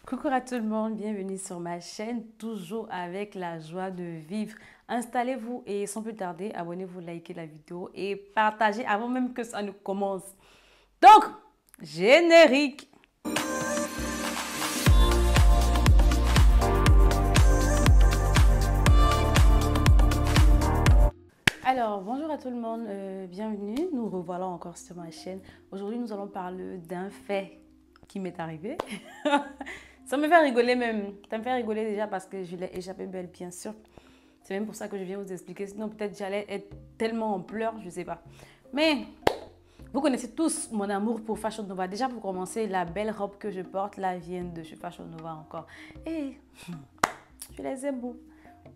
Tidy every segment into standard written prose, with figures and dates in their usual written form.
Coucou à tout le monde, bienvenue sur ma chaîne, toujours avec la joie de vivre. Installez-vous et sans plus tarder, abonnez-vous, likez la vidéo et partagez avant même que ça ne commence. Donc, générique! Alors, bonjour à tout le monde, bienvenue, nous revoilà encore sur ma chaîne. Aujourd'hui, nous allons parler d'un fait qui m'est arrivé. Ça me fait rigoler même, ça me fait rigoler déjà parce que je l'ai échappé belle, bien sûr. C'est même pour ça que je viens vous expliquer, sinon peut-être j'allais être tellement en pleurs, je sais pas. Mais, vous connaissez tous mon amour pour Fashion Nova. Déjà pour commencer, la belle robe que je porte là vient de chez Fashion Nova encore. Et je les aime beaucoup.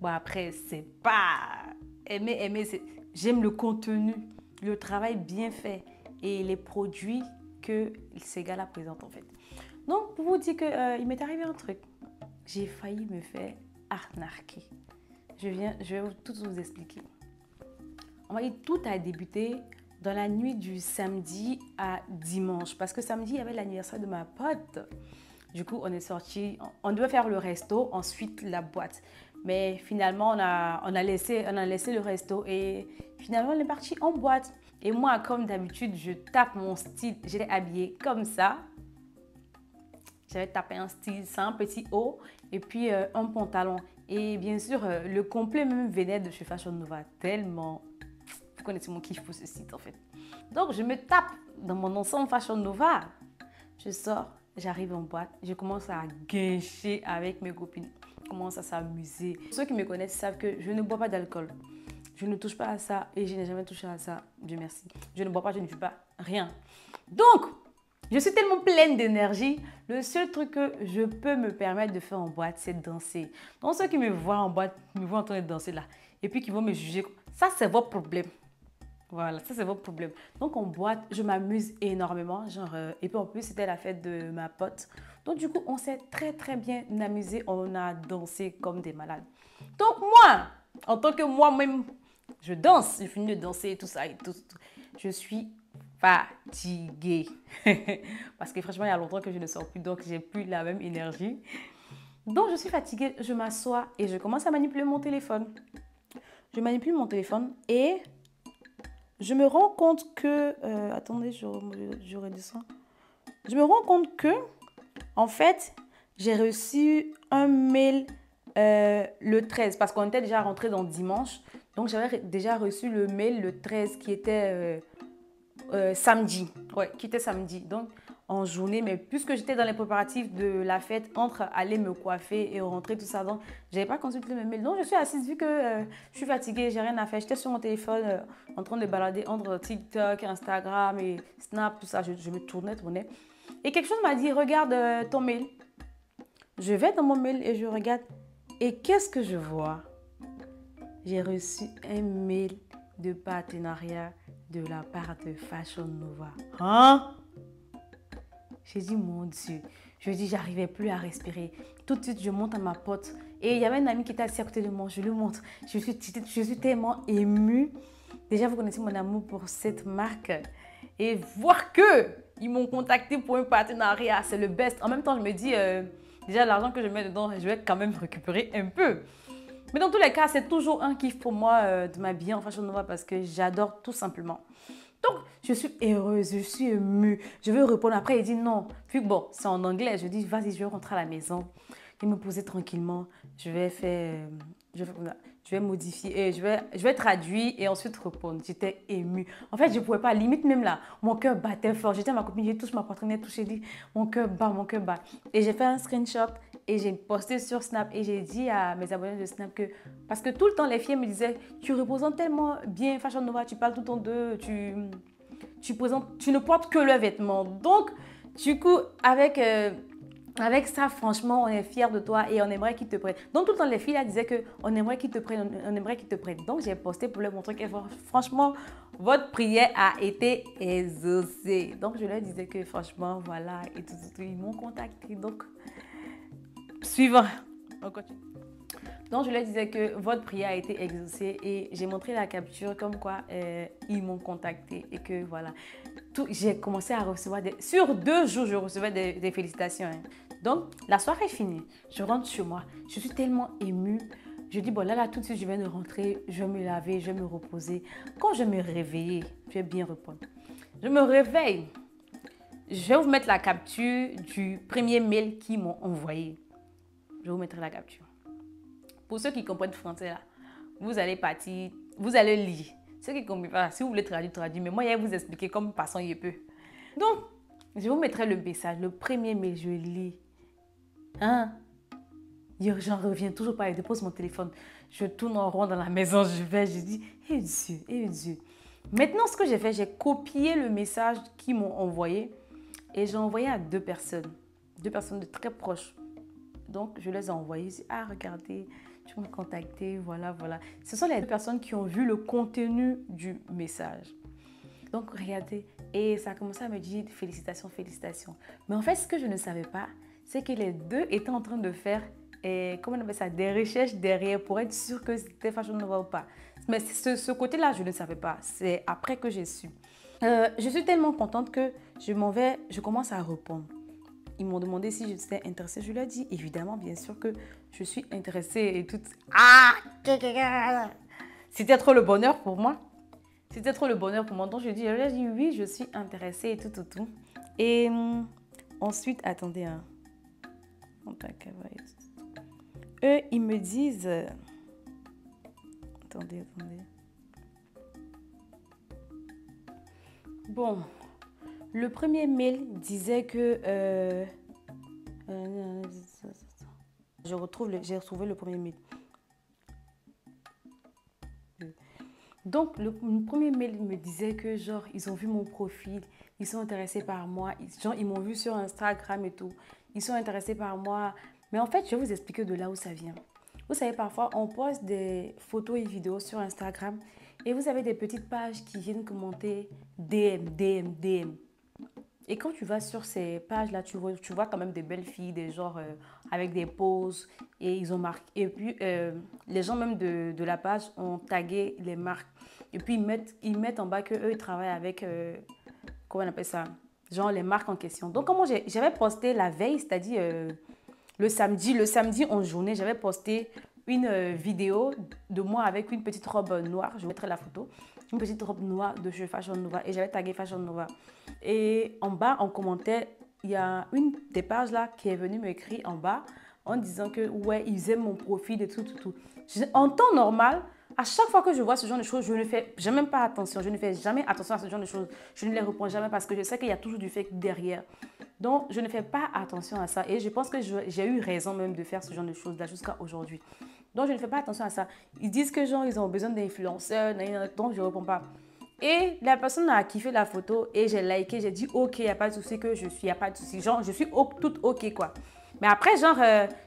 Bon après, c'est pas aimer, j'aime le contenu, le travail bien fait et les produits que ces gars-là présentent en fait. Donc pour vous dire qu'il m'est arrivé un truc, j'ai failli me faire arnaquer. Je vais tout vous expliquer. On va dire tout a débuté dans la nuit du samedi à dimanche parce que samedi il y avait l'anniversaire de ma pote. Du coup, on est sorti, on devait faire le resto, ensuite la boîte. Mais finalement, on a laissé le resto et finalement, on est parti en boîte. Et moi, comme d'habitude, je tape mon style. J'étais habillée comme ça. J'avais tapé un style, c'est un petit haut et puis un pantalon. Et bien sûr, le complet même venait de chez Fashion Nova. Tellement, vous connaissez mon kiff pour ce site en fait. Donc, je me tape dans mon ensemble Fashion Nova. Je sors. J'arrive en boîte, je commence à guincher avec mes copines, je commence à s'amuser. Ceux qui me connaissent savent que je ne bois pas d'alcool. Je ne touche pas à ça et je n'ai jamais touché à ça, Dieu merci. Je ne bois pas, je ne fume pas, rien. Donc, je suis tellement pleine d'énergie. Le seul truc que je peux me permettre de faire en boîte, c'est de danser. Donc, ceux qui me voient en boîte, me voient en train de danser là, et puis qui vont me juger, ça c'est votre problème. Voilà, ça c'est votre problème. Donc en boîte, je m'amuse énormément. Et puis en plus, c'était la fête de ma pote. Donc du coup, on s'est très bien amusé. On a dansé comme des malades. Donc moi, en tant que moi-même, je danse. J'ai fini de danser et tout ça et tout. Je suis fatiguée. Parce que franchement, il y a longtemps que je ne sors plus. Donc j'ai plus la même énergie. Donc je suis fatiguée. Je m'assois et je commence à manipuler mon téléphone. Je manipule mon téléphone et je me rends compte que... attendez, je redescends. Je me rends compte que, en fait, j'ai reçu un mail le 13 parce qu'on était déjà rentré dans dimanche. Donc, j'avais déjà reçu le mail le 13 qui était samedi. Ouais, qui était samedi. Donc, en journée, mais puisque j'étais dans les préparatifs de la fête, entre aller me coiffer et rentrer, tout ça, donc je n'avais pas consulté mes mails. Donc, je suis assise, vu que je suis fatiguée, j'ai rien à faire. J'étais sur mon téléphone en train de balader entre TikTok, Instagram et Snap, tout ça. Je me tournais. Et quelque chose m'a dit, regarde ton mail. Je vais dans mon mail et je regarde. Et qu'est-ce que je vois? J'ai reçu un mail de partenariat de la part de Fashion Nova. Hein? J'ai dit, mon Dieu. Je dis, j'arrivais plus à respirer. Tout de suite, je monte à ma pote. Et il y avait un ami qui était assis à côté de moi. Je lui montre. Je suis tellement émue. Déjà, vous connaissez mon amour pour cette marque. Et voir qu'ils m'ont contacté pour un partenariat, c'est le best. En même temps, je me dis, déjà, l'argent que je mets dedans, je vais quand même récupérer un peu. Mais dans tous les cas, c'est toujours un kiff pour moi de m'habiller en Fashion Nova parce que j'adore tout simplement. Donc, je suis heureuse, je suis émue. Je veux répondre. Après, il dit non. Puis bon, c'est en anglais. Je dis, vas-y, je vais rentrer à la maison. Je vais me poser tranquillement. Je vais modifier, je vais traduire et ensuite répondre. J'étais émue. En fait, je ne pouvais pas. Limite même là, mon cœur battait fort. J'étais à ma copine, j'ai touché ma poitrine, j'ai dit, mon cœur bat, mon cœur bat. Et j'ai fait un screenshot et j'ai posté sur Snap et j'ai dit à mes abonnés de Snap que, parce que tout le temps, les filles me disaient, tu représentes tellement bien Fashion Nova, tu parles tout le temps d'eux, tu ne portes que leurs vêtements. Donc, du coup, avec ça, franchement, on est fiers de toi et on aimerait qu'ils te prennent. Donc, tout le temps, les filles là, disaient qu'on aimerait qu'ils te prennent, on aimerait qu'ils te prennent. Donc, j'ai posté pour leur montrer que franchement, votre prière a été exaucée. Donc, je leur disais que franchement, voilà, et tout, ils m'ont contacté. Donc, suivant, on continue. Donc, je leur disais que votre prière a été exaucée et j'ai montré la capture comme quoi ils m'ont contacté et que voilà. J'ai commencé à recevoir sur 2 jours, je recevais des félicitations. Hein. Donc, la soirée est finie. Je rentre chez moi. Je suis tellement émue. Je dis, bon, là, tout de suite, je viens de rentrer. Je vais me laver, je vais me reposer. Quand je vais me réveiller, je vais bien répondre. Je me réveille. Je vais vous mettre la capture du premier mail qu'ils m'ont envoyé. Je vous mettrai la capture. Pour ceux qui comprennent français, là, vous allez partir, vous allez lire. Ceux qui ne comprennent pas, si vous voulez traduire. Mais moi, je vais vous expliquer comme passant il peut. Donc, je vous mettrai le message. Le premier mail, je lis. Hein? J'en reviens toujours pas. Je dépose mon téléphone. Je tourne en rond dans la maison. Je dis, eh Dieu, eh Dieu. Maintenant, ce que j'ai fait, j'ai copié le message qu'ils m'ont envoyé et j'ai envoyé à deux personnes de très proches. Donc, je les ai envoyées. Je dis, ah, regardez, tu m'as contacté, voilà, voilà. Ce sont les deux personnes qui ont vu le contenu du message. Donc, regardez. Et ça a commencé à me dire, félicitations, félicitations. Mais en fait, ce que je ne savais pas, c'est que les deux étaient en train de faire, comment on appelle ça, des recherches derrière pour être sûr que c'était Fashion Nova ou pas. Mais ce côté-là, je ne savais pas. C'est après que j'ai su. Je suis tellement contente que je commence à répondre. Ils m'ont demandé si j'étais intéressée. Je leur ai dit, évidemment, bien sûr que je suis intéressée et tout. Ah! C'était trop le bonheur pour moi. C'était trop le bonheur pour moi. Donc, je leur ai dit, oui, je suis intéressée et tout. Et ensuite, attendez. Hein. Eux, ils me disent... Attendez. Bon, le premier mail disait que... j'ai retrouvé le premier mail. Donc, le premier mail me disait que, genre, ils ont vu mon profil, ils sont intéressés par moi, ils m'ont vu sur Instagram et tout, ils sont intéressés par moi. Mais en fait, je vais vous expliquer de là où ça vient. Vous savez, parfois, on poste des photos et vidéos sur Instagram et vous avez des petites pages qui viennent commenter DM. Et quand tu vas sur ces pages-là, tu vois quand même des belles filles, des genres avec des poses et ils ont marqué. Et puis, les gens même de la page ont tagué les marques. Et puis, ils mettent en bas qu'eux, ils travaillent avec, comment on appelle ça? Genre les marques en question. Donc, comment j'avais posté la veille, c'est-à-dire le samedi en journée, j'avais posté une vidéo de moi avec une petite robe noire. Je mettrai la photo. Une petite robe noire de chez Fashion Nova et j'avais tagué Fashion Nova. Et en bas, en commentaire, il y a une des pages là qui est venue m'écrire en bas en disant que ouais, ils aiment mon profil et tout. En temps normal, à chaque fois que je vois ce genre de choses, je ne fais jamais pas attention. Je ne fais jamais attention à ce genre de choses. Je ne les réponds jamais parce que je sais qu'il y a toujours du fake derrière. Donc, je ne fais pas attention à ça. Et je pense que j'ai eu raison même de faire ce genre de choses là jusqu'à aujourd'hui. Donc, je ne fais pas attention à ça. Ils disent que genre, ils ont besoin d'influenceurs, donc je ne réponds pas. Et la personne a kiffé la photo et j'ai liké, j'ai dit ok, il n'y a pas de souci que je suis, il n'y a pas de souci. Genre, je suis toute ok quoi. Mais après, genre,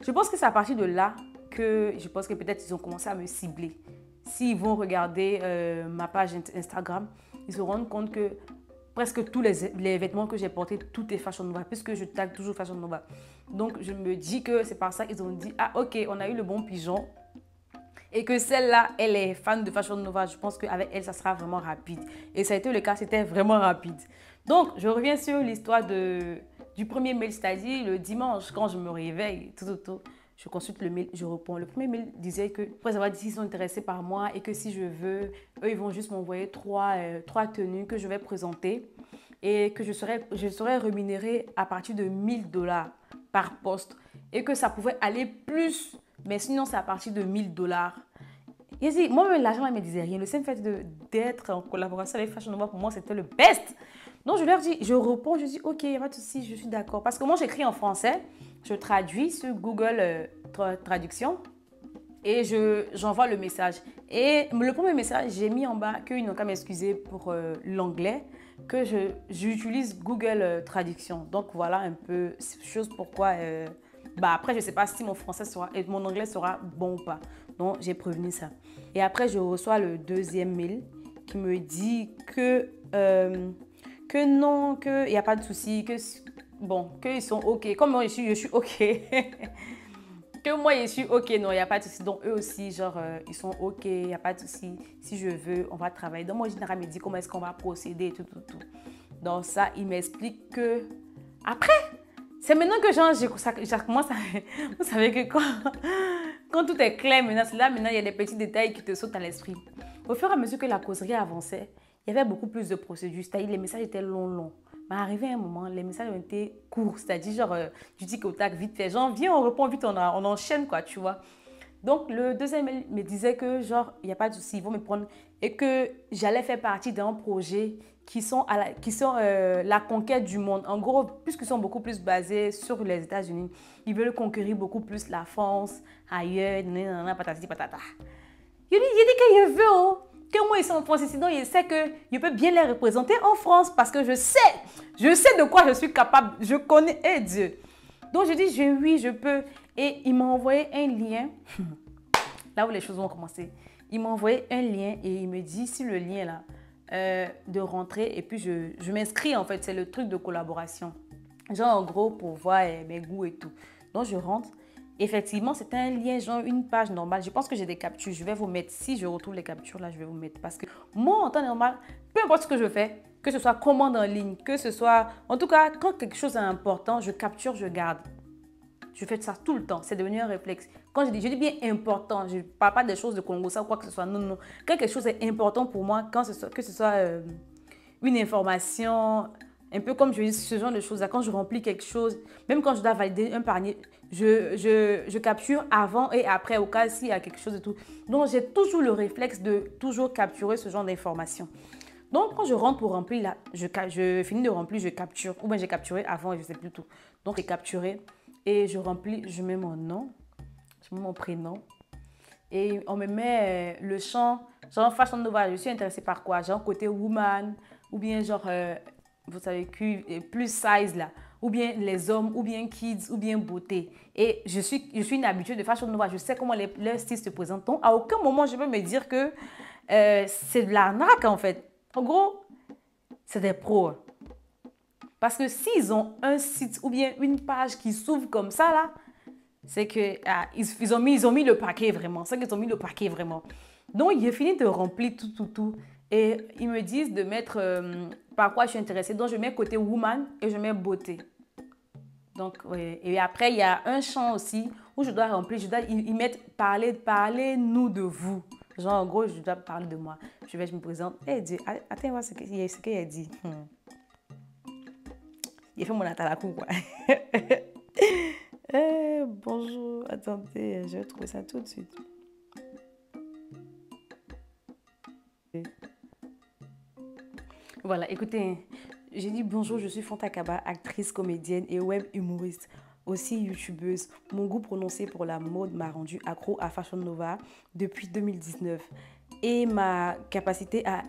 je pense que c'est à partir de là que je pense que peut-être ils ont commencé à me cibler. S'ils vont regarder ma page Instagram, ils se rendent compte que presque tous les vêtements que j'ai portés, tout est Fashion Nova, puisque je tag toujours Fashion Nova. Donc, je me dis que c'est par ça qu'ils ont dit, ah ok, on a eu le bon pigeon. Et que celle-là, elle est fan de Fashion Nova. Je pense qu'avec elle, ça sera vraiment rapide. Et ça a été le cas, c'était vraiment rapide. Donc, je reviens sur l'histoire du premier mail, c'est-à-dire le dimanche, quand je me réveille, je consulte le mail, je réponds. Le premier mail disait que, après avoir dit qu'ils sont intéressés par moi et que si je veux, eux, ils vont juste m'envoyer trois tenues que je vais présenter et que je serai rémunérée à partir de $1000 par poste et que ça pouvait aller plus, mais sinon, c'est à partir de $1000. Et si, moi-même, l'argent ne me disait rien. Le simple fait d'être en collaboration avec Fashion Nova, pour moi, c'était le best. Donc, je leur dis, je réponds, je dis, ok, il n'y a pas de souci, je suis d'accord. Parce que moi, j'écris en français, je traduis sur Google Traduction et j'envoie le message. Et le premier message, j'ai mis en bas qu'ils n'ont qu'à m'excuser pour l'anglais, que j'utilise Google Traduction. Donc, voilà un peu chose pourquoi... après, je ne sais pas si mon anglais sera bon ou pas. Donc, j'ai prévenu ça. Et après, je reçois le deuxième mail qui me dit que non, qu'il n'y a pas de souci, qu'ils sont OK. Comme moi, je suis OK. Que moi, je suis OK, non, il n'y a pas de souci. Donc, eux aussi, genre, ils sont OK, il n'y a pas de souci. Si je veux, on va travailler. Donc, moi, général me dit comment est-ce qu'on va procéder et tout. Donc, ça, il m'explique que après, C'est maintenant que genre, ça commence à... Vous savez que quand tout est clair, maintenant, il y a des petits détails qui te sautent à l'esprit. Au fur et à mesure que la causerie avançait, il y avait beaucoup plus de procédures. C'est-à-dire, les messages étaient longs. Mais arrivé un moment, les messages ont été courts. C'est-à-dire, genre, du tic au tac, vite fait. Genre, viens, on répond vite, on enchaîne, quoi, tu vois. Donc, le deuxième mail me disait que, genre, il n'y a pas de souci, ils vont me prendre. Et que j'allais faire partie d'un projet qui sont la conquête du monde. En gros, puisqu'ils sont beaucoup plus basés sur les États-Unis, ils veulent conquérir beaucoup plus la France, ailleurs, patati patata. Il dit que je veux, oh, que moi, ils sont en France, sinon, il sait que je peux bien les représenter en France parce que je sais de quoi je suis capable, je connais Dieu. Donc, je dis, oui, je peux. Et il m'a envoyé un lien, là où les choses vont commencer. Il m'a envoyé un lien et il me dit, si le lien là, de rentrer, et puis je m'inscris en fait, c'est le truc de collaboration. Genre en gros pour voir mes goûts et tout. Donc je rentre. Effectivement, c'est un lien, genre une page normale. Je pense que j'ai des captures. Je vais vous mettre, si je retrouve les captures là, je vais vous mettre. Parce que moi, en temps normal, peu importe ce que je fais, que ce soit commande en ligne, que ce soit... En tout cas, quand quelque chose est important, je capture, je garde. Je fais ça tout le temps. C'est devenu un réflexe. Quand je dis bien important, je ne parle pas des choses de Congo, ça ou quoi que ce soit. Non, non. Quand quelque chose est important pour moi, que ce soit une information, un peu comme je dis ce genre de choses-là, quand je remplis quelque chose, même quand je dois valider un panier, je capture avant et après au cas s'il y a quelque chose et tout. Donc, j'ai toujours le réflexe de toujours capturer ce genre d'informations. Donc, quand je rentre pour remplir, là, je finis de remplir, je capture. Ou bien j'ai capturé avant et je ne sais plus tout. Donc, j'ai capturé et je remplis, je mets mon nom, je mets mon prénom. Et on me met le champ, genre Fashion Nova, je suis intéressée par quoi? Genre côté woman, ou bien genre, vous savez, plus size là. Ou bien les hommes, ou bien kids, ou bien beauté. Et je suis une habituée de Fashion Nova, je sais comment leur style se présente. Donc, à aucun moment, je peux me dire que c'est de l'arnaque en fait. En gros, c'est des pros. Parce que s'ils ont un site ou bien une page qui s'ouvre comme ça, là, c'est que ils ont mis le paquet vraiment. C'est qu'ils ont mis le paquet vraiment. Donc, j'ai fini de remplir tout. Et ils me disent de mettre par quoi je suis intéressée. Donc, je mets côté woman et je mets beauté. Donc, ouais. Et après, il y a un champ aussi où je dois remplir. Ils mettent parlez-nous de vous. Genre, en gros, je dois parler de moi. Je me présente. Hey, Dieu, attends, voir ce qu'il a dit. Il fait mon atalakou, quoi. Bonjour, attendez, je vais trouver ça tout de suite. Voilà, écoutez, j'ai dit bonjour, je suis Fanta Kaba, actrice, comédienne et web humoriste, aussi youtubeuse. Mon goût prononcé pour la mode m'a rendu accro à Fashion Nova depuis 2019. Et ma capacité à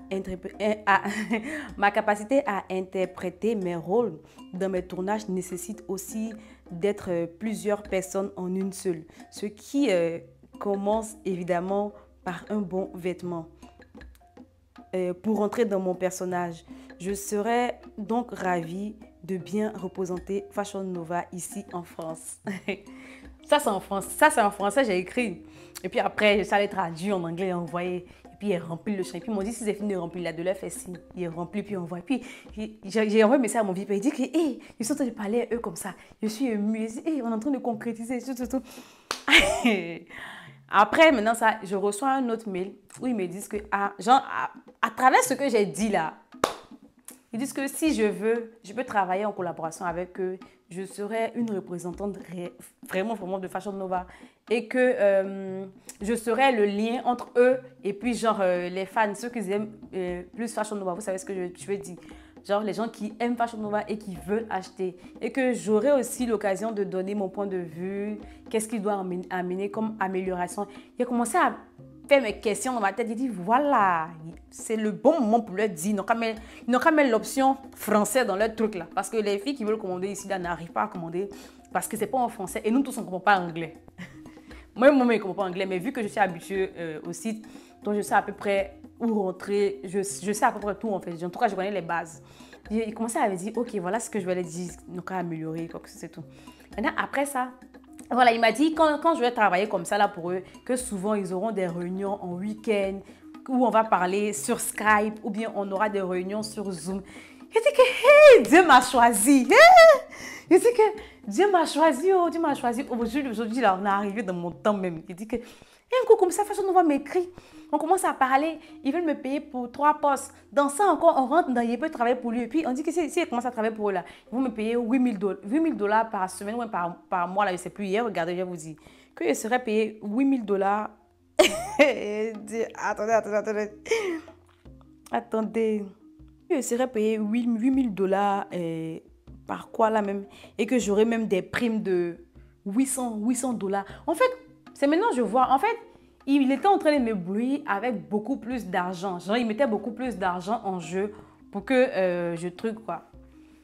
interpréter mes rôles dans mes tournages nécessite aussi d'être plusieurs personnes en une seule. Ce qui commence évidemment par un bon vêtement. Pour entrer dans mon personnage, je serais donc ravie de bien représenter Fashion Nova ici en France. Ça, c'est en France. Ça, c'est en français, j'ai écrit. Et puis après, ça les traduit en anglais et envoyé. Et puis, il remplit le champ. Et puis, ils m'ont dit, si c'est fini de remplir, là, de leur faire signe. Il remplit, puis envoie. Puis, j'ai envoyé un message à mon vieux père. Il dit que, hey, ils sont en train de parler à eux comme ça. Je suis émue. Il dit, hey, on est en train de concrétiser. Tout. Après, maintenant, ça, je reçois un autre mail où ils me disent que, genre, à travers ce que j'ai dit là, ils disent que si je peux travailler en collaboration avec eux, je serai une représentante vraiment de Fashion Nova et que je serai le lien entre eux et puis genre les fans, ceux qui aiment plus Fashion Nova. Vous savez ce que je veux dire? Genre les gens qui aiment Fashion Nova et qui veulent acheter. Et que j'aurai aussi l'occasion de donner mon point de vue, qu'est-ce qu'il doit amener comme amélioration. Il a commencé à faire mes questions dans ma tête. Il dit, voilà, c'est le bon moment pour leur dire. Ils n'ont qu'à mettre l'option français dans leur truc là. Parce que les filles qui veulent commander ici là n'arrivent pas à commander parce que c'est pas en français. Et nous tous, on ne comprend pas anglais. Moi, je ne comprends pas anglais, mais vu que je suis habituée au site, donc je sais à peu près où rentrer. Je sais à peu près tout en fait. En tout cas, je connais les bases. Il commençait à me dire, ok, voilà ce que je vais leur dire. Ils n'ont qu'à améliorer, quoi que c'est tout. Maintenant, après ça, voilà, il m'a dit quand je vais travailler comme ça là pour eux, que souvent ils auront des réunions en week-end où on va parler sur Skype ou bien on aura des réunions sur Zoom. Il dit que, hey, Dieu m'a choisi. Il dit que, Dieu m'a choisi, oh, Dieu m'a choisi. Aujourd'hui, là, on est arrivé dans mon temps même. Il dit que, un coup comme ça, Fashion Nova m'écrit. On commence à parler. Ils veulent me payer pour 3 postes. Dans ça encore, on rentre dans, il peut travailler pour lui. Et puis, on dit que si il commence à travailler pour eux, là, ils vont me payer 8 000 $ par semaine ou par mois. Là, je ne sais plus. Hier, regardez, je vais vous dire que je serais payé 8 000 $. Attendez. Attendez. Je serais payé 8 000 $ par quoi là même. Et que j'aurais même des primes de 800 $. En fait, c'est maintenant que je vois. En fait, il était en train de me brouiller avec beaucoup plus d'argent. Genre, il mettait beaucoup plus d'argent en jeu pour que je truc quoi.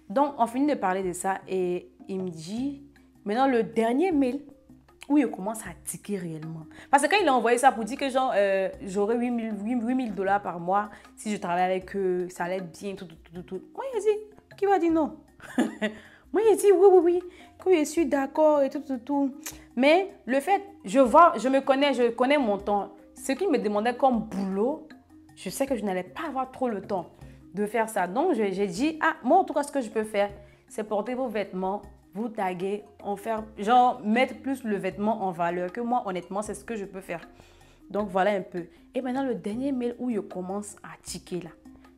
Donc, on finit de parler de ça et il me dit, maintenant le dernier mail où il commence à tiquer réellement. Parce que quand il a envoyé ça pour dire que genre, j'aurais 8 000 $ par mois si je travaillais avec eux, ça allait être bien, tout. Moi, il a dit, qui va dire non? Moi, il a dit oui, que je suis d'accord et tout. Mais le fait, je connais mon temps. Ce qu'il me demandait comme boulot, je sais que je n'allais pas avoir trop le temps de faire ça. Donc, j'ai dit, moi, en tout cas, ce que je peux faire, c'est porter vos vêtements, vous taguer, mettre plus le vêtement en valeur. Que moi, honnêtement, c'est ce que je peux faire. Donc, voilà un peu. Et maintenant, le dernier mail où je commence à tiquer là,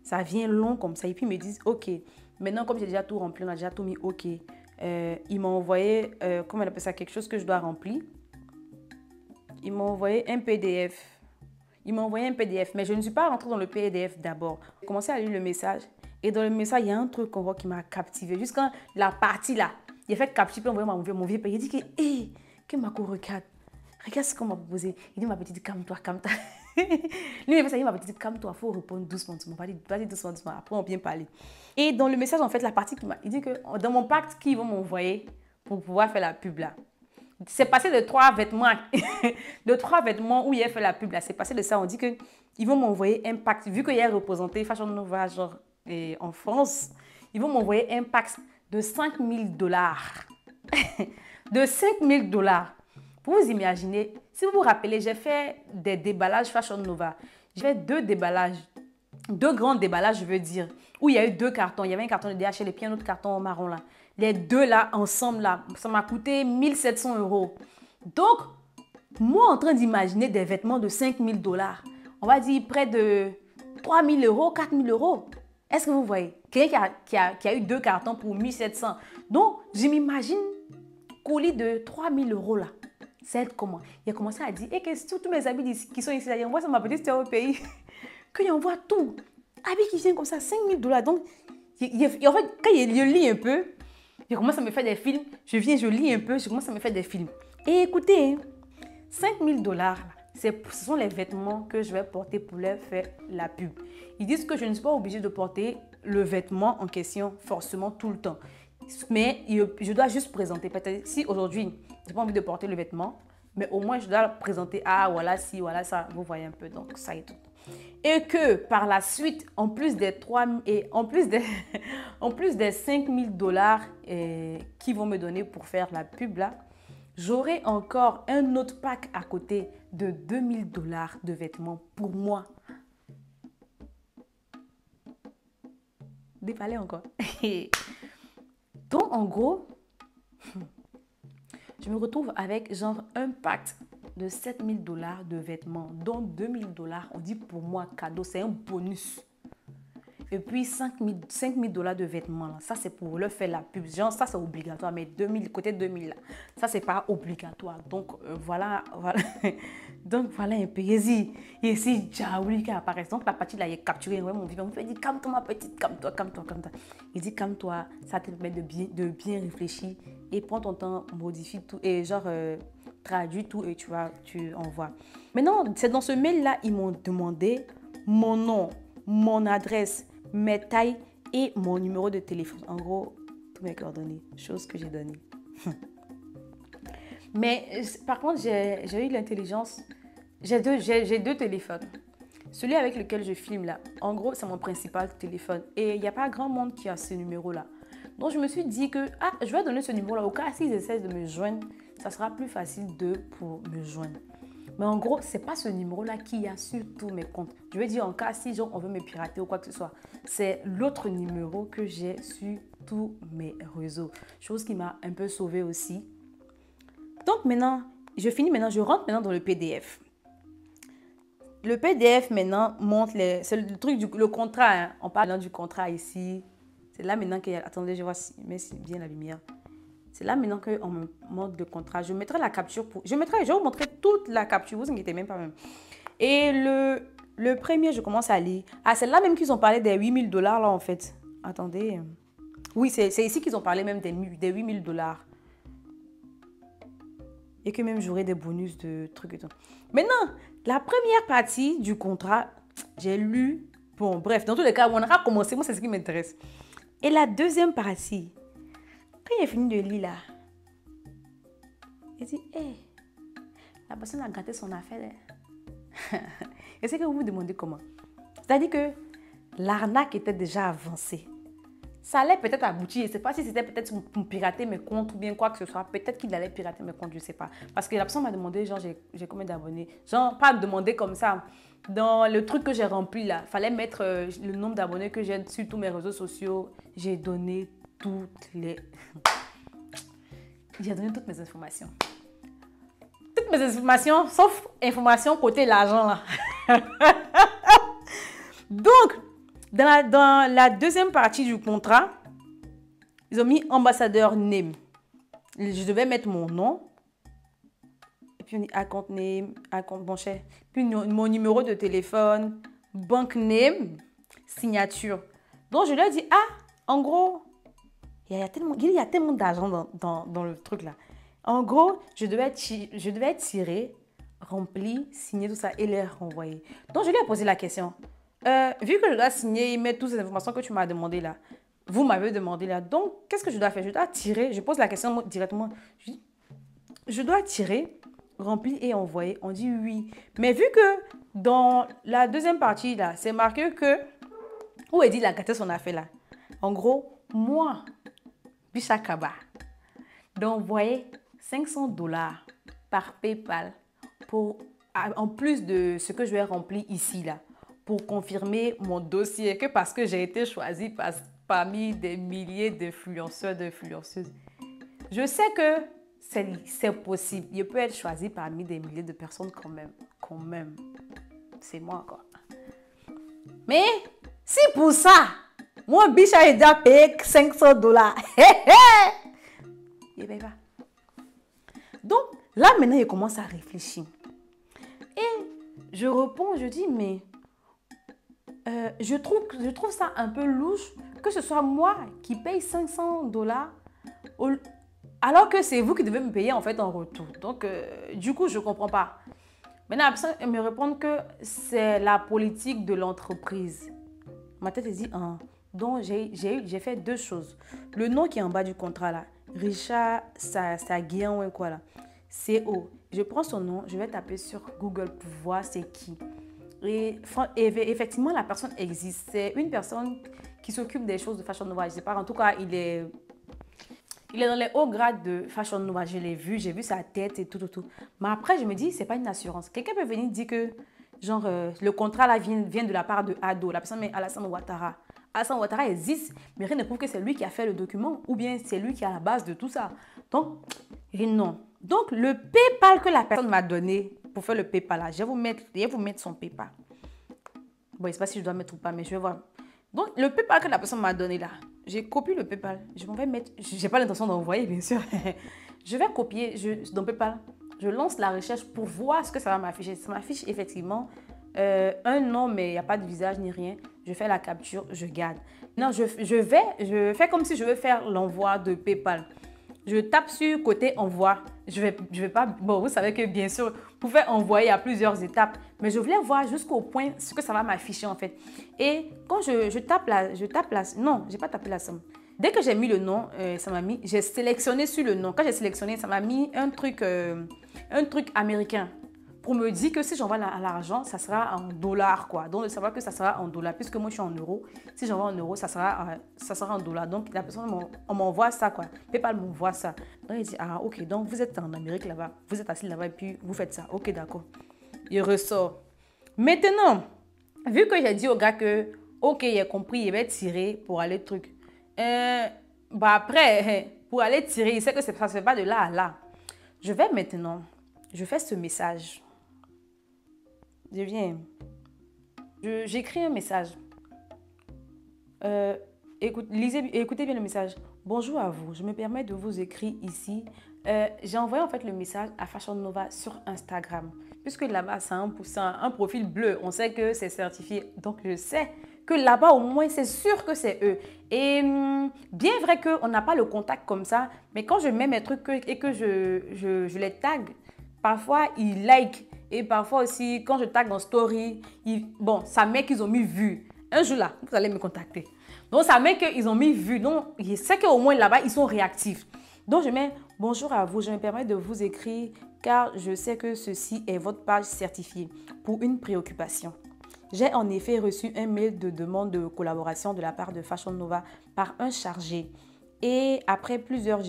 ça vient long comme ça. Et puis, ils me disent, OK. Maintenant, comme j'ai déjà tout rempli, on a déjà tout mis OK. Ils m'ont envoyé, comment on appelle ça, quelque chose que je dois remplir. Ils m'ont envoyé un PDF. Mais je ne suis pas rentrée dans le PDF d'abord. J'ai commencé à lire le message. Et dans le message, il y a un truc qu'on voit qui m'a captivé. Jusqu'à la partie là, il a fait captiver, envoyer mon vieux pays. Il dit que, que Mako regarde ce qu'on m'a proposé. Il dit, ma petite, calme-toi. Lui, il fait ça, il m'a dit, calme-toi, il faut répondre doucement. Vas-y doucement. Après, on vient parler. Et dans le message, en fait, la partie il dit que dans mon pacte qu'ils vont m'envoyer pour pouvoir faire la pub là, c'est passé de 3 vêtements, où il a fait la pub là, c'est passé de ça. On dit qu'ils vont m'envoyer un pacte, vu qu'il y a représenté Fashion Nova genre, en France, ils vont m'envoyer un pacte de 5 000 $. De 5 000 $. Pour vous imaginer, si vous vous rappelez, j'ai fait des déballages Fashion Nova. J'ai fait 2 déballages, 2 grands déballages, je veux dire, où il y a eu 2 cartons. Il y avait un carton de DHL et puis un autre carton marron là. Les 2 là, ensemble là, ça m'a coûté 1 700 €. Donc, moi en train d'imaginer des vêtements de 5 000 $, on va dire près de 3 000 €, 4 000 €. Est-ce que vous voyez? Quelqu'un qui a eu 2 cartons pour 1 700. Donc, je m'imagine colis de 3 000 € là. C'est comment? Il a commencé à dire, et que tous mes habits qui sont ici, là, ils envoient ça ma petite sœur au pays. Qu'ils envoient tout. Habits qui viennent comme ça, 5 000 $. Donc, en fait, quand je lis un peu, je commence à me faire des films. Je lis un peu, je commence à me faire des films. Et écoutez, 5 000 $, ce sont les vêtements que je vais porter pour leur faire la pub. Ils disent que je ne suis pas obligée de porter le vêtement en question forcément tout le temps. Mais je dois juste présenter. Peut-être si aujourd'hui, je n'ai pas envie de porter le vêtement, mais au moins je dois présenter, voilà ci, voilà ça, vous voyez un peu, donc ça et tout. Et que par la suite, en plus des 5 000 $ qu'ils vont me donner pour faire la pub là, j'aurai encore un autre pack à côté de 2 000 $ de vêtements pour moi. Déballez encore. Donc, en gros, je me retrouve avec genre un pack de 7 000 $ de vêtements, dont 2 000 $, on dit pour moi cadeau, c'est un bonus. Et puis 5 000 $ de vêtements, là, ça c'est pour leur faire la pub. Genre, ça c'est obligatoire, mais 2000, côté 2000, là, ça c'est pas obligatoire. Donc voilà. Donc voilà un peu. Ici, Jaouli qui apparaît. Donc la partie là, il est capturé. Ouais, mon vivant, il dit calme-toi ma petite, calme-toi. Il dit calme-toi, ça te permet de bien réfléchir et prends ton temps, modifie tout et genre traduis tout et tu envoies. Maintenant, c'est dans ce mail là, ils m'ont demandé mon nom, mon adresse, mes tailles et mon numéro de téléphone. En gros, tous mes coordonnées, choses que j'ai données. Mais par contre, j'ai eu l'intelligence. J'ai deux téléphones. Celui avec lequel je filme là, en gros, c'est mon principal téléphone. Et il n'y a pas grand monde qui a ce numéro-là. Donc, je me suis dit que je vais donner ce numéro-là. Au cas s'ils essaient de me joindre, ça sera plus facile pour me joindre. Mais en gros, ce n'est pas ce numéro-là qui a sur tous mes comptes. Je veux dire, en cas si genre, on veut me pirater ou quoi que ce soit, c'est l'autre numéro que j'ai sur tous mes réseaux. Chose qui m'a un peu sauvée aussi. Donc maintenant, je rentre maintenant dans le PDF. Le PDF maintenant montre c'est le truc le contrat. Hein. On parle maintenant du contrat ici. C'est là maintenant que... Attendez, je vois si bien la lumière. C'est là maintenant qu'on me montre le contrat. Je mettrai la capture pour... Je vais vous montrer toute la capture. Vous inquiétez même pas même. Et le premier, je commence à lire. Ah, c'est là même qu'ils ont parlé des 8 000 $ là en fait. Attendez. Oui, c'est ici qu'ils ont parlé même des 8 000 $. Et que même j'aurai des bonus de trucs et tout. Maintenant, la première partie du contrat, j'ai lu. Bon, bref, dans tous les cas, on aura commencé. Moi, c'est ce qui m'intéresse. Et la deuxième partie, quand j'ai fini de lire là, j'ai dit, hé, la personne a gâté son affaire. Et c'est que vous vous demandez comment. C'est-à-dire que l'arnaque était déjà avancée. Ça allait peut-être aboutir. Je ne sais pas si c'était peut-être pour pirater mes comptes ou bien quoi que ce soit. Peut-être qu'il allait pirater mes comptes, je ne sais pas. Parce que la personne m'a demandé, genre, j'ai combien d'abonnés. Genre, pas demander comme ça. Dans le truc que j'ai rempli là, il fallait mettre le nombre d'abonnés que j'ai sur tous mes réseaux sociaux. J'ai donné J'ai donné toutes mes informations. Toutes mes informations, sauf information côté l'argent là. Donc, dans la deuxième partie du contrat, ils ont mis ambassadeur name. Je devais mettre mon nom. Et puis on dit account name, bon cher. Puis mon numéro de téléphone, bank name, signature. Donc je leur ai dit, ah, en gros, il y a tellement d'argent dans le truc là. En gros, je devais tirer, remplir, signer tout ça et les renvoyer. Donc je lui ai posé la question. Vu que je dois signer et mettre toutes ces informations que tu m'as demandé là, vous m'avez demandé là, donc qu'est-ce que je dois faire? Je dois tirer, je pose la question directement. Je dois tirer, remplir et envoyer. On dit oui. Mais vu que dans la deuxième partie là, c'est marqué que, où est dit il a gâté son affaire là. En gros, moi, Bishakaba, d'envoyer 500 $ par PayPal en plus de ce que je vais remplir ici là, pour confirmer mon dossier, que parce que j'ai été choisie parmi des milliers d'influenceurs, d'influenceuses. Je sais que c'est possible. Je peux être choisie parmi des milliers de personnes quand même. C'est moi quoi. Mais si pour ça, mon biche a déjà payé 500 $. Il paye pas. Donc là maintenant, il commence à réfléchir. Et je réponds, je dis, mais je trouve ça un peu louche que ce soit moi qui paye 500 $ alors que c'est vous qui devez me payer en fait en retour. Donc, du coup, je ne comprends pas. Maintenant, elle me répond que c'est la politique de l'entreprise. Ma tête dit, donc j'ai fait deux choses. Le nom qui est en bas du contrat là, Richard Saguian ou quoi là, CO. Je prends son nom, je vais taper sur Google pour voir c'est qui. Et effectivement, la personne existe. C'est une personne qui s'occupe des choses de Fashion Nova. Je ne sais pas, en tout cas, il est dans les hauts grades de Fashion Nova. Je l'ai vu, j'ai vu sa tête et tout. Mais après, je me dis, ce n'est pas une assurance. Quelqu'un peut venir dire que, genre, le contrat là vient de la part de Ado. La personne met Alassane Ouattara. Alassane Ouattara existe, mais rien ne prouve que c'est lui qui a fait le document ou bien c'est lui qui est à la base de tout ça. Donc, non. Donc, le PayPal que la personne m'a donné pour faire le PayPal là, je vais vous mettre son PayPal. Bon, je ne sais pas si je dois mettre ou pas, mais je vais voir. Donc, le PayPal que la personne m'a donné là, j'ai copié le PayPal. Je m'en vais mettre, je n'ai pas l'intention d'envoyer, bien sûr. Je vais copier dans PayPal. Je lance la recherche pour voir ce que ça va m'afficher. Ça m'affiche effectivement un nom, mais il n'y a pas de visage ni rien. Je fais la capture, je garde. Non, je fais comme si je veux faire l'envoi de PayPal. Je tape sur côté envoi. Je vais pas... Bon, vous savez que bien sûr, vous pouvez envoyer à plusieurs étapes. Mais je voulais voir jusqu'au point ce que ça va m'afficher en fait. Et quand je tape la... Non, je n'ai pas tapé la somme. Dès que j'ai mis le nom, ça m'a mis... J'ai sélectionné sur le nom. Quand j'ai sélectionné, ça m'a mis un truc américain. Pour me dire que si j'envoie l'argent, ça sera en dollars quoi. Donc de savoir que ça sera en dollars. Puisque moi je suis en euros. Si j'envoie en euros, ça sera en dollars. Donc la personne, on m'envoie ça quoi. PayPal m'envoie ça. Donc il dit, ah ok, donc vous êtes en Amérique là-bas. Vous êtes assis là-bas et puis vous faites ça. Ok, d'accord. Il ressort. Maintenant, vu que j'ai dit au gars que, ok, il a compris, il va tirer pour aller truc. Bah après, pour aller tirer, il sait que ça ne se fait pas de là à là. Je vais maintenant, je fais ce message. Je viens, j'écris un message. Écoutez bien le message. Bonjour à vous, je me permets de vous écrire ici. J'ai envoyé en fait le message à Fashion Nova sur Instagram. Puisque là-bas, c'est un profil bleu. On sait que c'est certifié. Donc, je sais que là-bas, au moins, c'est sûr que c'est eux. Et bien vrai qu'on n'a pas le contact comme ça, mais quand je mets mes trucs et que je les tag, parfois, ils like. Et parfois aussi, quand je tag en story, bon, ça met qu'ils ont mis vu. Un jour là, vous allez me contacter. Donc, ça met qu'ils ont mis vu. Donc, je sais qu'au moins là-bas, ils sont réactifs. Donc, je mets bonjour à vous. Je me permets de vous écrire car je sais que ceci est votre page certifiée pour une préoccupation. J'ai en effet reçu un mail de demande de collaboration de la part de Fashion Nova par un chargé. Et après plusieurs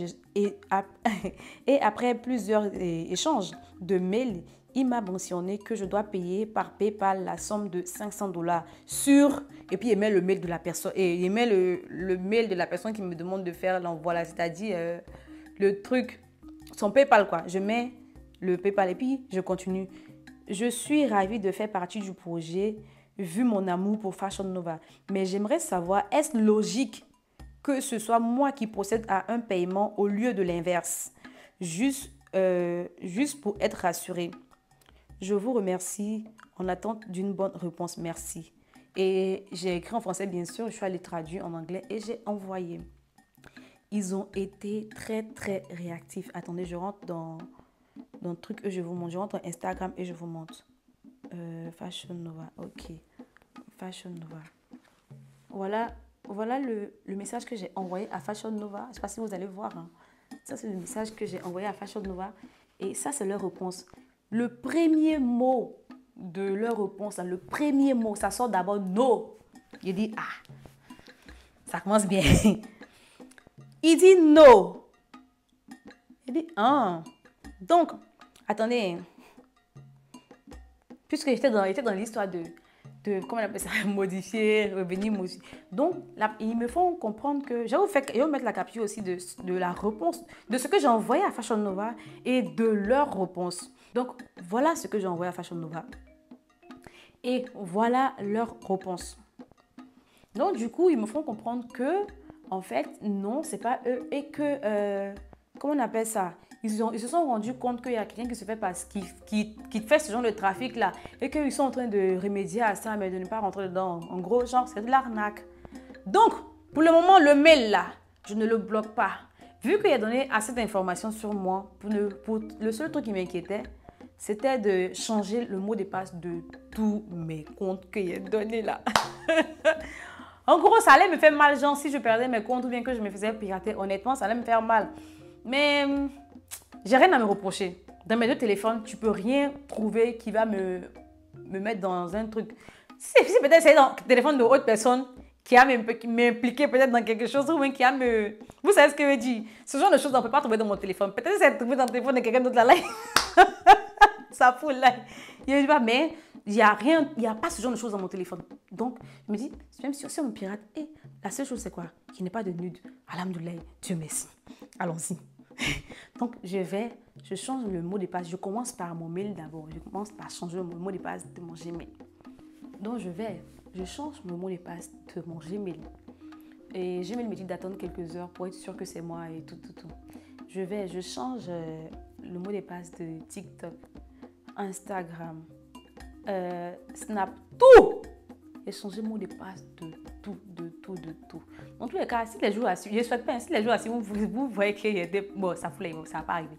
échanges de mails, il m'a mentionné que je dois payer par PayPal la somme de $500 sur... Et puis, il met le mail de la personne. Et il met le mail de la personne qui me demande de faire l'envoi. C'est-à-dire le truc, son PayPal quoi. Je mets le PayPal et puis je continue. Je suis ravie de faire partie du projet vu mon amour pour Fashion Nova. Mais j'aimerais savoir, est-ce logique que ce soit moi qui procède à un paiement au lieu de l'inverse? Juste pour être rassurée. Je vous remercie en attente d'une bonne réponse. Merci. Et j'ai écrit en français, bien sûr. Je suis allée traduire en anglais et j'ai envoyé. Ils ont été très, très réactifs. Attendez, je rentre dans le truc et je vous montre. Je rentre dans Instagram et je vous montre. Fashion Nova. OK. Fashion Nova. Voilà le message que j'ai envoyé à Fashion Nova. Je ne sais pas si vous allez voir. Hein. Ça, c'est le message que j'ai envoyé à Fashion Nova. Et ça, c'est leur réponse. Le premier mot de leur réponse, le premier mot, ça sort d'abord no. Il dit ah, ça commence bien. Il dit no. Il dit ah. Donc, attendez. Puisque j'étais dans l'histoire de comment on appelle ça, modifier, revenir, modifier. Donc, là, ils me font comprendre que je vais vous mettre la capture aussi de la réponse, de ce que j'ai envoyé à Fashion Nova et de leur réponse. Donc, voilà ce que j'ai envoyé à Fashion Nova. Et voilà leur réponse. Donc, du coup, ils me font comprendre que, en fait, non, c'est pas eux et que, comment on appelle ça? Ils se sont rendus compte qu'il y a quelqu'un qui se fait qui fait ce genre de trafic là et qu'ils sont en train de remédier à ça, mais de ne pas rentrer dedans. En gros, genre, c'est de l'arnaque. Donc, pour le moment, le mail là, je ne le bloque pas. Vu qu'il a donné assez d'informations sur moi, le seul truc qui m'inquiétait, c'était de changer le mot de passe de tous mes comptes qu'il a donné là. En gros, ça allait me faire mal, genre si je perdais mes comptes ou bien que je me faisais pirater, honnêtement, ça allait me faire mal. Mais j'ai rien à me reprocher. Dans mes deux téléphones, tu peux rien trouver qui va me mettre dans un truc. Si peut-être c'est dans le téléphone de autre personne qui a m'impliqué peut-être dans quelque chose ou bien qui a me... Vous savez ce que je veux dire? Ce genre de choses, on ne peut pas trouver dans mon téléphone. Peut-être c'est trouvé dans le téléphone de quelqu'un d'autre là. Ça fout là. Mais il n'y a rien, il n'y a pas ce genre de choses dans mon téléphone. Donc, je me dis, même si on me pirate, la seule chose c'est quoi? Qu'il n'y ait pas de nude. Alhamdoulilah, Dieu merci. Allons-y. Donc, je change le mot de passe. Je commence par mon mail d'abord. Je commence par changer le mot de passe de mon Gmail. Donc, je change le mot de passe de mon Gmail. Et Gmail me dit d'attendre quelques heures pour être sûr que c'est moi et tout. Je change le mot de passe de TikTok, Instagram, Snap, tout. J'ai changé le mot de passe de tout. Dans tous les cas, si les jours assis, je ne souhaite pas, si les jours assis, vous voyez qu'il y a des... Bon, ça va pas arriver.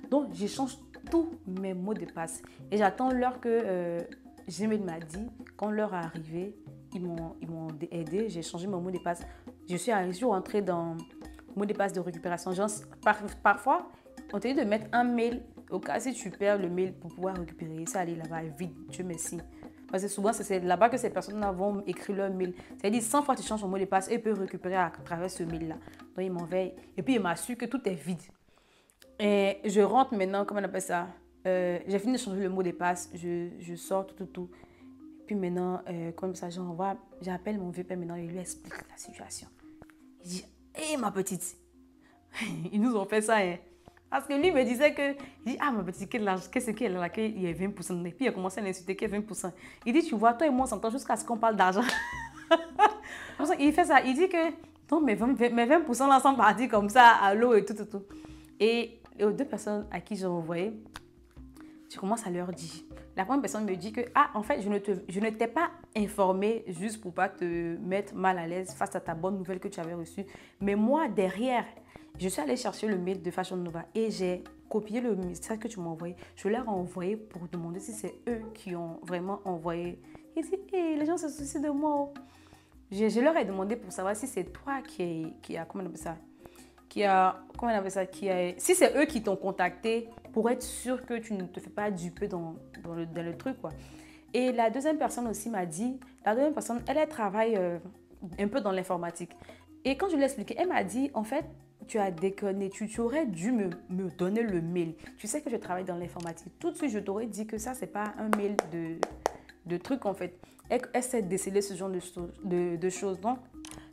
Donc, je change tous mes mots de passe. Et j'attends l'heure que Gmail m'a dit. Quand l'heure est arrivée, ils m'ont aidé. J'ai changé mon mot de passe. Je suis rentrée dans le mot de passe de récupération. Genre, parfois, on te dit de mettre un mail au cas si tu perds le mail pour pouvoir récupérer. Ça, aller là-bas vite. Dieu merci. Parce que souvent, c'est là-bas que ces personnes-là vont écrire leur mail. C'est-à-dire, 100 fois tu changes ton mot de passe et ils peuvent récupérer à travers ce mail-là. Donc, ils m'envoient. Et puis, ils m'assurent que tout est vide. Et je rentre maintenant, comment on appelle ça? J'ai fini de changer le mot de passe. Je sors tout. Puis maintenant, comme ça, j'appelle mon vieux père maintenant et lui explique la situation. Il dit, Et ma petite, ils nous ont fait ça, hein. Parce que lui me disait que, il dit, ah ma petite, qu'est-ce qu'elle a là, qu'il y a 20%. Et puis il a commencé à l'insulter qu'il y a 20%. Il dit, tu vois, toi et moi on s'entend jusqu'à ce qu'on parle d'argent. Il fait ça, il dit que, non, mes 20% là sont partis comme ça à l'eau et tout, tout, tout. Et aux deux personnes à qui j'ai envoyé, je commence à leur dire. La première personne me dit que, ah, en fait, je ne t'ai pas informé juste pour pas te mettre mal à l'aise face à ta bonne nouvelle que tu avais reçue. Mais moi, derrière, je suis allée chercher le mail de Fashion Nova et j'ai copié le message que tu m'as envoyé. Je leur ai envoyé pour demander si c'est eux qui ont vraiment envoyé. Ils disent, hey, les gens se soucient de moi. Je leur ai demandé pour savoir si c'est toi qui a, comment on appelle ça, comment on appelle ça, si c'est eux qui t'ont contacté pour être sûr que tu ne te fais pas duper dans le truc, quoi. Et la deuxième personne aussi m'a dit, elle travaille un peu dans l'informatique. Et quand je lui ai expliqué, elle m'a dit, en fait, tu as déconné, tu aurais dû me donner le mail. Tu sais que je travaille dans l'informatique. Tout de suite, je t'aurais dit que ça, c'est pas un mail de trucs, en fait. Elle sait déceler ce genre de choses. Donc,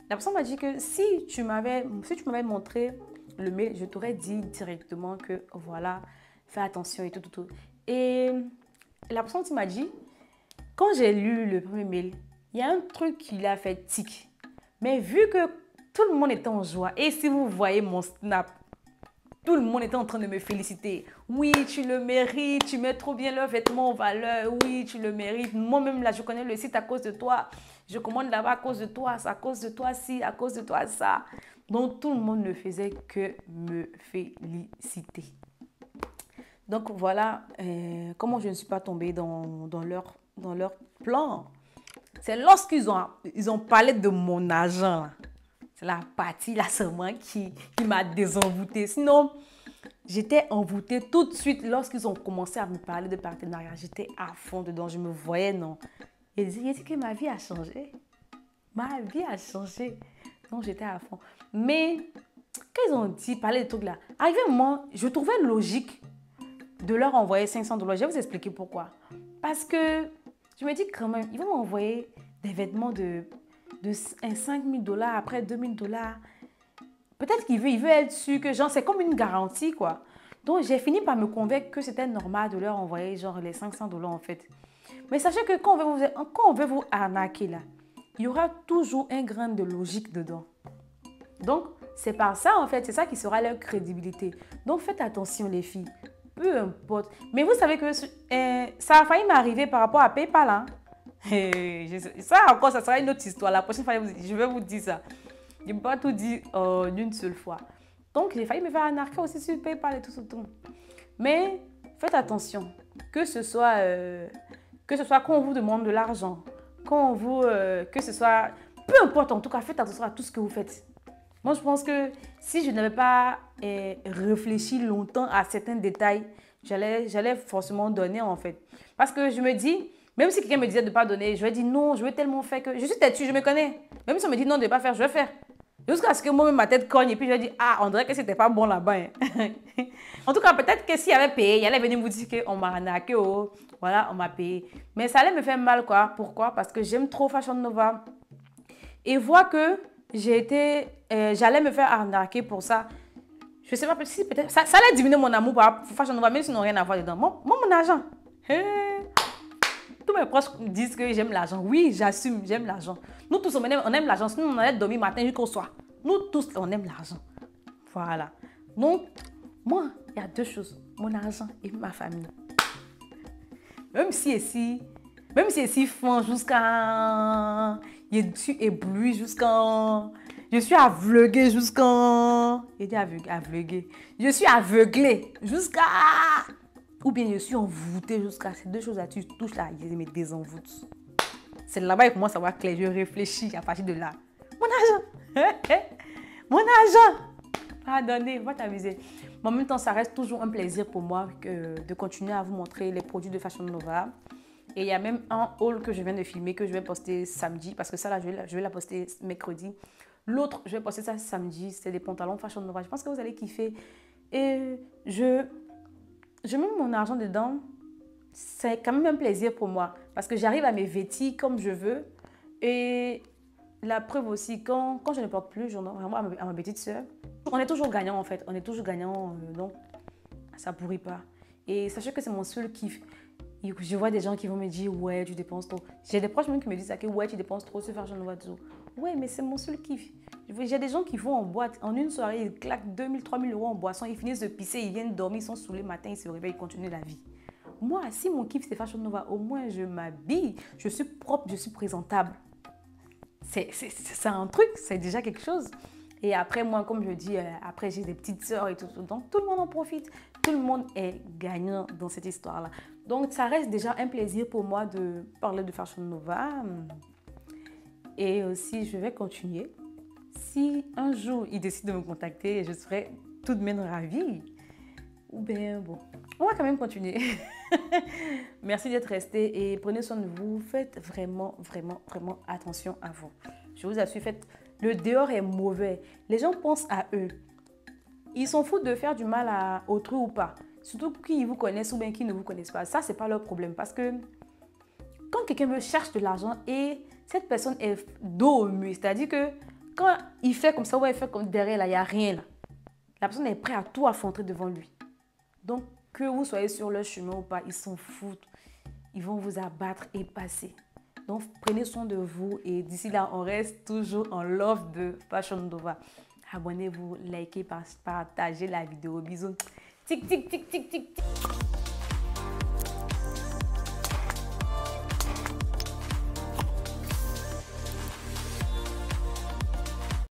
la personne m'a dit que si tu m'avais montré le mail, je t'aurais dit directement que voilà, fais attention et tout, tout, tout. Et la personne m'a dit, quand j'ai lu le premier mail, il y a un truc qui l'a fait tic. Mais vu que tout le monde était en joie, et si vous voyez mon snap, tout le monde était en train de me féliciter. Oui, tu le mérites, tu mets trop bien leurs vêtements en valeur. Oui, tu le mérites. Moi-même, là, je connais le site à cause de toi. Je commande là-bas à cause de toi, à cause de toi, ci, à cause de toi, ça. Donc, tout le monde ne faisait que me féliciter. Donc, voilà comment je ne suis pas tombée dans leur plan. C'est lorsqu'ils ont parlé de mon argent, là. C'est la partie là seulement qui m'a désenvoûtée. Sinon, j'étais envoûtée tout de suite lorsqu'ils ont commencé à me parler de partenariat. J'étais à fond dedans, je me voyais, non. Et j'ai dit que ma vie a changé. Ma vie a changé. Donc, j'étais à fond. Mais, quand ils ont dit, parler de trucs là, arrivé un moment, je trouvais logique de leur envoyer 500 $. Je vais vous expliquer pourquoi. Parce que je me dis quand même, ils vont m'envoyer des vêtements de 5 000 $, après 2 000 $. Peut-être qu'il veut être sûr que genre c'est comme une garantie, quoi. Donc j'ai fini par me convaincre que c'était normal de leur envoyer genre les 500 $ en fait. Mais sachez que quand on veut vous arnaquer là, il y aura toujours un grain de logique dedans. Donc c'est par ça en fait, c'est ça qui sera leur crédibilité. Donc faites attention les filles, peu importe. Mais vous savez que ça a failli m'arriver par rapport à PayPal, hein. Ça encore, ça sera une autre histoire. La prochaine fois, je vais vous dire ça. Je ne peux pas tout dire d'une seule fois. Donc, j'ai failli me faire arnaquer aussi sur PayPal et tout ce tout. Mais faites attention. Que ce soit quand on vous demande de l'argent, que ce soit... Peu importe, en tout cas, faites attention à tout ce que vous faites. Moi, je pense que si je n'avais pas réfléchi longtemps à certains détails, j'allais forcément donner, en fait. Parce que je me dis... Même si quelqu'un me disait de ne pas donner, je vais dire non, je vais tellement faire que... Je suis têtue, je me connais. Même si on me dit non de ne pas faire, je vais faire. Jusqu'à ce que moi-même ma tête cogne et puis je vais dire, ah, on dirait que c'était pas bon là-bas. Hein. En tout cas, peut-être que s'il avait payé, il allait venir vous dire qu'on m'a arnaqué, oh, voilà, on m'a payé. Mais ça allait me faire mal, quoi. Pourquoi? Parce que j'aime trop Fashion Nova. Et voir que j'allais me faire arnaquer pour ça. Je sais pas si peut-être... Ça allait diminuer mon amour pour Fashion Nova, même s'ils n'ont rien à voir dedans. Mon argent. Hey. Tous mes proches disent que j'aime l'argent. Oui, j'assume, j'aime l'argent. Nous tous, on aime l'argent. Sinon, on allait dormir matin jusqu'au soir. Nous tous, on aime l'argent. Voilà. Donc, moi, il y a deux choses. Mon argent et ma famille. Même si ici font jusqu'à... Je suis ébloui jusqu'à... Je suis aveuglée jusqu'à... Je suis aveuglée jusqu'à... Ou bien je suis envoûtée jusqu'à ces deux choses-là, tu touches là, je me désenvoûte. C'est là-bas que je commence à voir clair, je réfléchis à partir de là. Mon argent! Mon argent! Pardonnez, va t'amuser. Mais en même temps, ça reste toujours un plaisir pour moi de continuer à vous montrer les produits de Fashion Nova. Et il y a même un haul que je viens de filmer que je vais poster samedi, parce que ça là, je vais la poster mercredi. L'autre, je vais poster ça samedi, c'est des pantalons Fashion Nova. Je pense que vous allez kiffer. Et je mets mon argent dedans, c'est quand même un plaisir pour moi parce que j'arrive à me vêtir comme je veux et la preuve aussi, quand je ne porte plus, j'en envoie vraiment à ma petite sœur. On est toujours gagnant en fait, on est toujours gagnant, donc ça pourrit pas. Et sachez que c'est mon seul kiff. Je vois des gens qui vont me dire, ouais, tu dépenses trop. J'ai des proches même qui me disent ça, que ouais, tu dépenses trop sur Fashion Nova. Ouais, mais c'est mon seul kiff. J'ai des gens qui vont en boîte, en une soirée, ils claquent 2000, 3000 euros en boisson, ils finissent de pisser, ils viennent dormir, ils sont saoulés le matin, ils se réveillent, ils continuent la vie. Moi, si mon kiff c'est Fashion Nova, au moins je m'habille, je suis propre, je suis présentable. C'est un truc, c'est déjà quelque chose. Et après, moi, comme je dis, après j'ai des petites sœurs et tout, donc tout le monde en profite. Tout le monde est gagnant dans cette histoire-là. Donc, ça reste déjà un plaisir pour moi de parler de Fashion Nova. Et aussi, je vais continuer. Si un jour, ils décident de me contacter, je serai tout de même ravie. Ou bien, bon, on va quand même continuer. Merci d'être resté et prenez soin de vous. Faites vraiment, vraiment, vraiment attention à vous. Je vous assure, le dehors est mauvais. Les gens pensent à eux. Ils s'en foutent de faire du mal à autrui ou pas. Surtout qui vous connaissent ou bien qui ne vous connaissent pas. Ça, c'est pas leur problème. Parce que quand quelqu'un veut chercher de l'argent et cette personne est dos au mur, c'est-à-dire que quand il fait comme ça, ouais, il fait comme derrière, là, il n'y a rien là. La personne est prête à tout affronter devant lui. Donc, que vous soyez sur leur chemin ou pas, ils s'en foutent. Ils vont vous abattre et passer. Donc, prenez soin de vous et d'ici là, on reste toujours en love de Fashion Nova. Abonnez-vous, likez, partagez la vidéo. Bisous. Tic, tic, tic, tic, tic, tic.